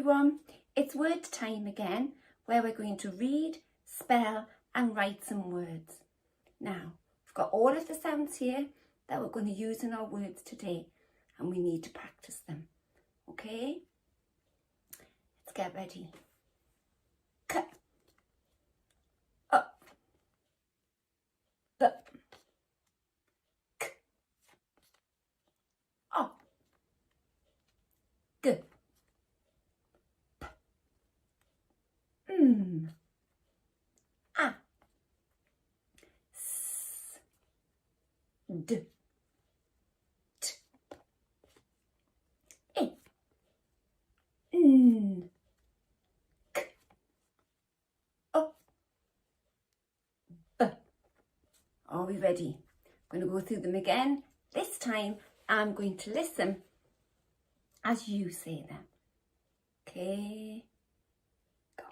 everyone, it's word time again, where we're going to read, spell and write some words. Now, we've got all of the sounds here that we're going to use in our words today, and we need to practice them. Okay? Let's get ready. K, up, the, k, up, g, p, a, s, d, t, e, n, k, o, b. Are we ready? I'm going to go through them again. This time I'm going to listen as you say them. Okay, go.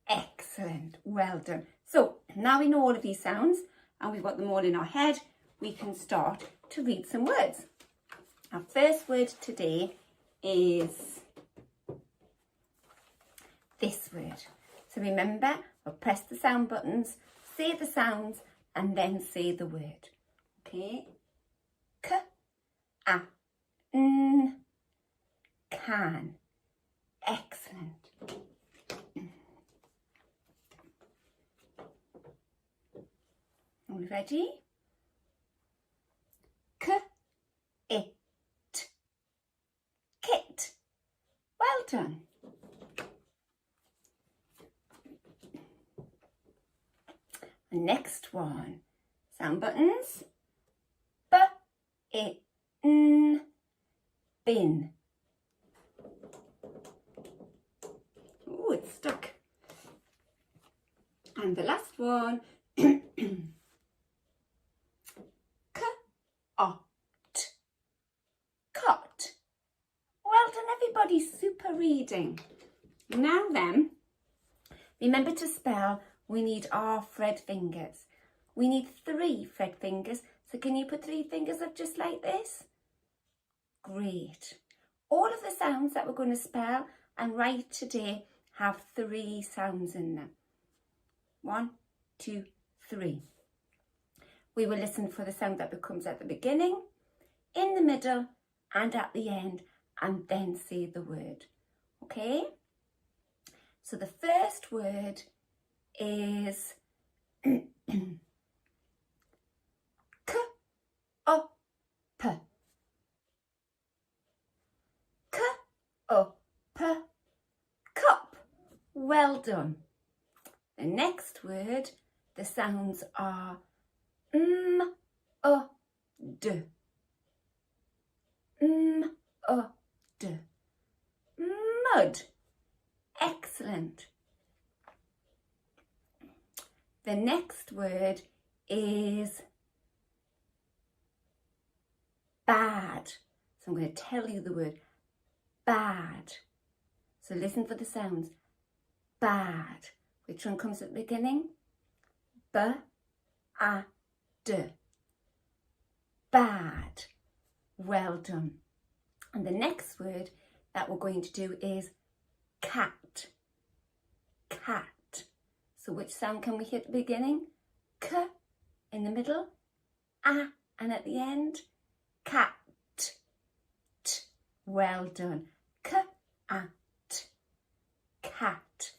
Excellent, well done. So now we know all of these sounds and we've got them all in our head, we can start to read some words. Our first word today is this word. So remember, we'll press the sound buttons, say the sounds and then say the word. Okay? K, a, n, can. Excellent. Are we ready? K, it, kit. Well done. The next one, sound buttons. B, it, n, bin. Oh, it's stuck. And the last one, cot. Well done everybody, super reading. Now then, remember to spell, we need our thread fingers. We need 3 thread fingers, so can you put 3 fingers up just like this? Great. All of the sounds that we're going to spell and write today have 3 sounds in them. 1, 2, 3. We will listen for the sound that comes at the beginning, in the middle and at the end, and then say the word. Okay? So the first word is k, o, p. K, o, p, cup. Well done. The next word, the sounds are o, d. O, d. Mud. Excellent. The next word is bad. So I'm going to tell you the word bad. So listen for the sounds. Bad. Which one comes at the beginning? B, a, d. Bad. Well done. And the next word that we're going to do is cat. Cat. So which sound can we hear at the beginning? K in the middle, a and at the end, cat. T. Well done. K, a, t. Cat.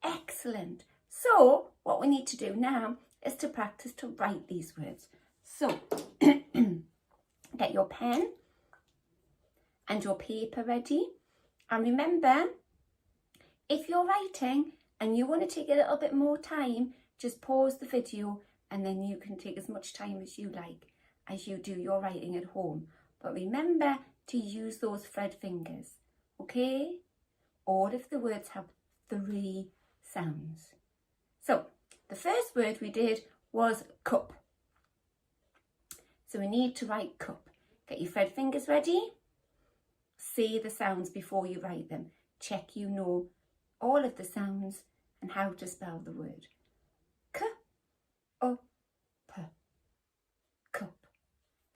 Excellent. So what we need to do now is to practice to write these words. So get your pen and your paper ready. And remember, if you're writing and you want to take a little bit more time, just pause the video and then you can take as much time as you like as you do your writing at home. But remember to use those thread fingers, okay? All of the words have 3 sounds. So the first word we did was cup. So we need to write cup. Get your thread fingers ready. Say the sounds before you write them. Check you know all of the sounds and how to spell the word. K-U-P. Cup.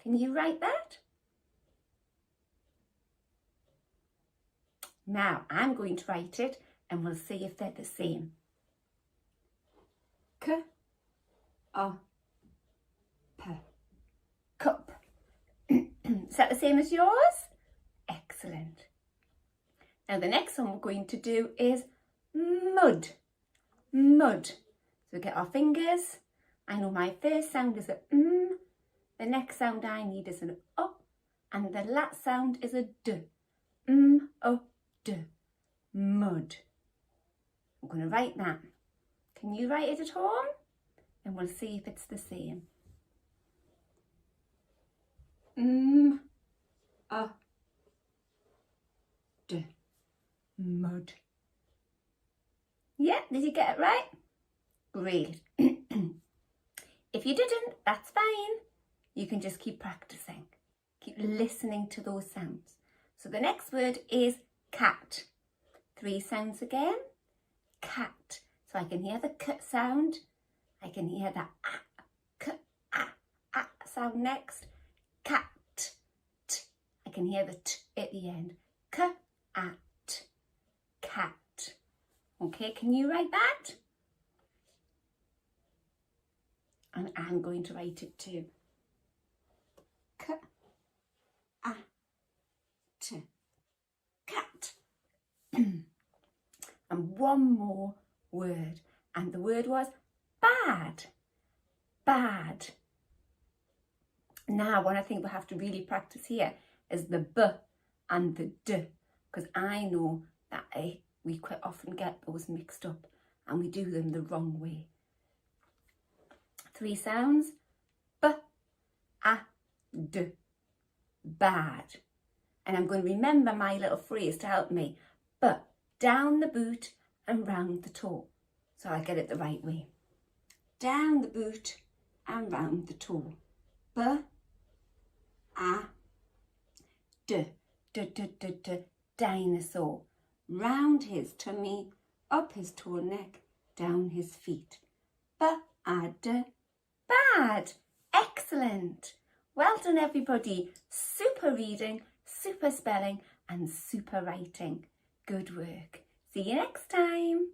Can you write that? Now I'm going to write it and we'll see if they're the same. K-U-P. Cup. Is that the same as yours? Excellent. Now the next one we're going to do is mud. Mud. So we get our fingers. I know my first sound is a M. The next sound I need is an U. And the last sound is a D. M-U-D. Mud. I'm going to write that. Can you write it at home? And we'll see if it's the same. M-U-D. Mud. Yeah, did you get it right? Great. If you didn't, that's fine. You can just keep practicing. Keep listening to those sounds. So the next word is cat. 3 sounds again. Cat. So I can hear the k sound. I can hear the sound next. Cat. T. I can hear the t at the end. K-at. Cat. Okay, can you write that? And I'm going to write it too. K-a-t. Cat. And one more word. And the word was bad. Bad. Now, what I think we have to really practice here is the B and the D. Because I know that we quite often get those mixed up and we do them the wrong way. 3 sounds. B-a-d. Bad. And I'm going to remember my little phrase to help me. But down the boot and round the toe. So I get it the right way. Down the boot and round the toe. B-a-d. Dinosaur. Round his tummy, up his tall neck, down his feet. B-a-d. Bad. Excellent. Well done, everybody. Super reading, super spelling, and super writing. Good work. See you next time.